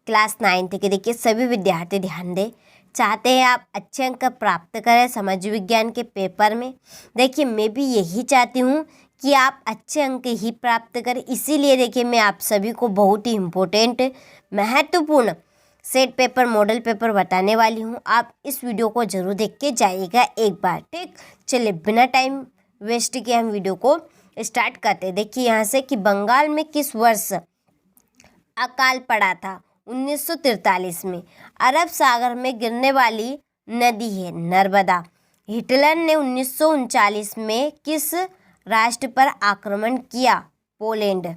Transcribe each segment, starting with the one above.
Class 9 के देखिए सभी विद्यार्थी ध्यान दें। चाहते हैं आप अच्छे अंक प्राप्त करें समाज विज्ञान के पेपर में। देखिए मैं भी यही चाहती हूँ कि आप अच्छे अंक ही प्राप्त करें, इसीलिए देखिए मैं आप सभी को बहुत ही इम्पोर्टेंट महत्वपूर्ण सेट पेपर मॉडल पेपर बताने वाली हूँ। आप इस वीडियो को जरूर देख के जाइएगा एक बार, ठीक। चलिए बिना टाइम वेस्ट किए हम वीडियो को स्टार्ट करते हैं। देखिए यहाँ से कि बंगाल में किस वर्ष अकाल पड़ा था? 1943 में। अरब सागर में गिरने वाली नदी है नर्मदा। हिटलर ने 1939 में किस राष्ट्र पर आक्रमण किया? पोलैंड।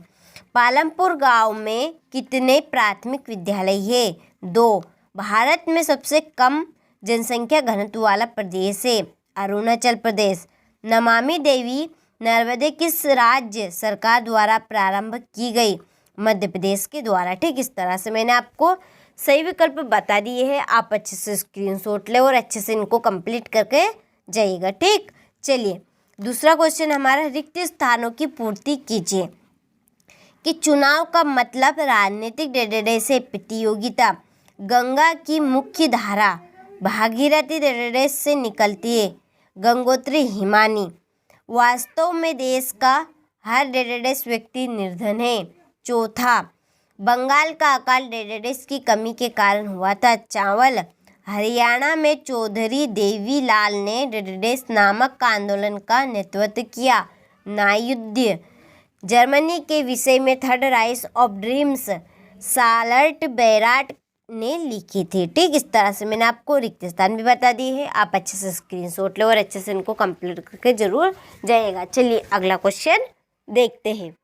पालमपुर गांव में कितने प्राथमिक विद्यालय है? 2। भारत में सबसे कम जनसंख्या घनत्व वाला प्रदेश है? अरुणाचल प्रदेश। नमामि देवी नर्मदे किस राज्य सरकार द्वारा प्रारंभ की गई? मध्य प्रदेश के द्वारा, ठीक। इस तरह से मैंने आपको सही विकल्प बता दिए हैं। आप अच्छे से स्क्रीनशॉट ले और अच्छे से इनको कंप्लीट करके जाइएगा, ठीक। चलिए दूसरा क्वेश्चन हमारा, रिक्त स्थानों की पूर्ति कीजिए। कि चुनाव का मतलब राजनीतिक डेटाबेस से प्रतियोगिता। गंगा की मुख्य धारा भागीरथी डेटाबेस से निकलती है। गंगोत्री हिमानी। वास्तव में देश का हर डेटाबेस व्यक्ति निर्धन है। चौथा, बंगाल का अकाल डेटाबेस की कमी के कारण हुआ था। चावल। हरियाणा में चौधरी देवीलाल ने डेटाबेस नामक का आंदोलन का नेतृत्व किया। नायुद्ध। जर्मनी के विषय में थर्ड राइज ऑफ ड्रीम्स सालर्ट बैराट ने लिखी थी, ठीक। इस तरह से मैंने आपको रिक्त स्थान भी बता दिए है। आप अच्छे से स्क्रीनशॉट ले और अच्छे से इनको कंप्लीट करके जरूर जाइएगा। चलिए अगला क्वेश्चन देखते हैं।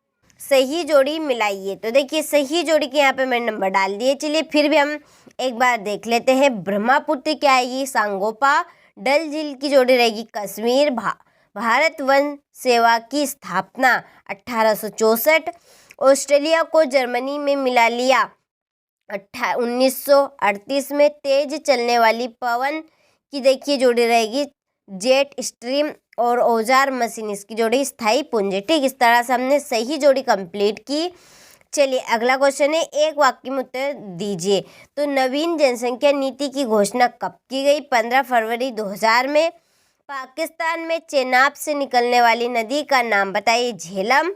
सही जोड़ी मिलाइए। तो देखिए सही जोड़ी के यहाँ पे मैंने नंबर डाल दिए। चलिए फिर भी हम एक बार देख लेते हैं। ब्रह्मपुत्र क्या आएगी? सांगोपा। डल झील की जोड़ी रहेगी कश्मीर। भारत वन सेवा की स्थापना 1864। ऑस्ट्रेलिया को जर्मनी में मिला लिया 1938 में। तेज चलने वाली पवन की देखिए जोड़ी रहेगी जेट स्ट्रीम। और औजार मशीन इसकी जोड़ी स्थायी पुंज, ठीक। इस तरह से हमने सही जोड़ी कंप्लीट की। चलिए अगला क्वेश्चन है, एक वाक्य में उत्तर दीजिए। तो नवीन जनसंख्या नीति की घोषणा कब की गई? 15 फरवरी 2000 में। पाकिस्तान में चेनाब से निकलने वाली नदी का नाम बताइए। झेलम।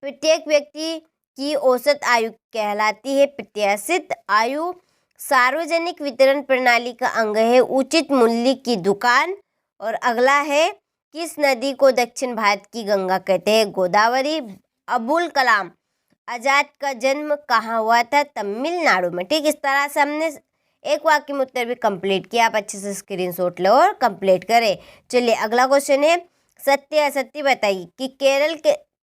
प्रत्येक व्यक्ति की औसत आयु कहलाती है प्रत्याशित आयु। सार्वजनिक वितरण प्रणाली का अंग है उचित मूल्य की दुकान। और अगला है, किस नदी को दक्षिण भारत की गंगा कहते हैं? गोदावरी। अबुल कलाम आजाद का जन्म कहाँ हुआ था? तमिलनाडु में, ठीक। इस तरह से हमने एक वाक्य में उत्तर भी कंप्लीट किया। आप अच्छे से स्क्रीनशॉट लो और कंप्लीट करें। चलिए अगला क्वेश्चन है, सत्य असत्य बताइए। कि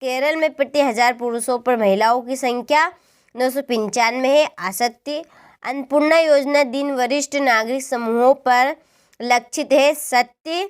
केरल में प्रति 1000 पुरुषों पर महिलाओं की संख्या 995 है। असत्य। अन्नपूर्णा योजना दिन वरिष्ठ नागरिक समूहों पर लक्षित है। सत्य।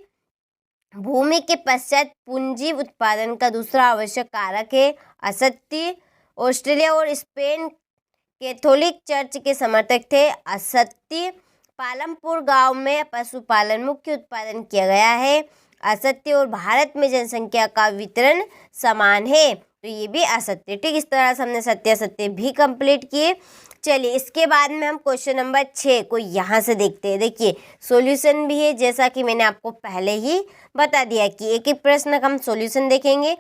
भूमि के पश्चात पूंजी उत्पादन का दूसरा आवश्यक कारक है। असत्य। ऑस्ट्रेलिया और स्पेन कैथोलिक चर्च के समर्थक थे। असत्य। पालमपुर गांव में पशुपालन मुख्य उत्पादन किया गया है। असत्य। और भारत में जनसंख्या का वितरण समान है, तो ये भी असत्य, ठीक। इस तरह से हमने सत्य असत्य भी कंप्लीट किए। चलिए इसके बाद में हम क्वेश्चन नंबर 6 को यहाँ से देखते हैं। देखिए सॉल्यूशन भी है, जैसा कि मैंने आपको पहले ही बता दिया कि एक एक प्रश्न का हम सॉल्यूशन देखेंगे।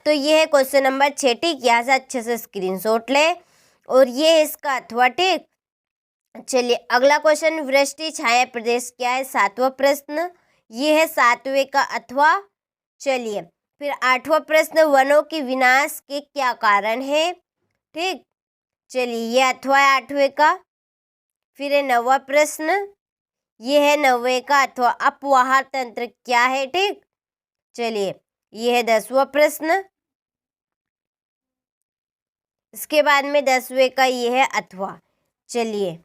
तो ये है क्वेश्चन नंबर 6, ठीक। यहाँ से अच्छे से स्क्रीनशॉट ले और ये है इसका अथवा, ठीक। चलिए अगला क्वेश्चन, वृष्टि छाया प्रदेश क्या है? 7वां प्रश्न। ये है 7वें का अथवा। चलिए फिर 8वां प्रश्न, वनों के विनाश के क्या कारण है? ठीक। चलिए ये अथवा है 8वें का। फिर है 9वां प्रश्न। ये है 9वें का अथवा। अपवाह तंत्र क्या है? ठीक। चलिए ये है 10वां प्रश्न। इसके बाद में 10वें का ये है अथवा। चलिए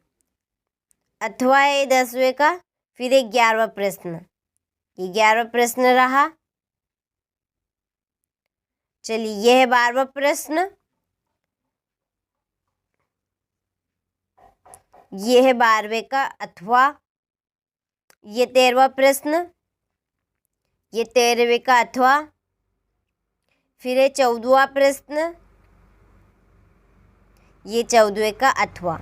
अथवा है 10वें का। फिर 11वां प्रश्न, ये 11वां प्रश्न रहा। चलिए ये है 12वां प्रश्न। ये है 12वें का अथवा। ये 13वां प्रश्न। ये 13वें का अथवा। फिर है 14वां प्रश्न। ये 14वें का अथवा।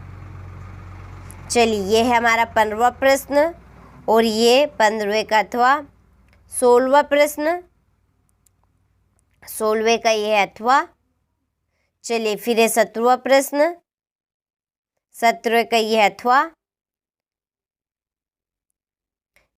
चलिए ये है हमारा 15वां प्रश्न और ये 15वें का अथवा 16वां प्रश्न, 16वें का ये है अथवा। चलिए फिर है 17वां प्रश्न, 17वें का ये है अथवा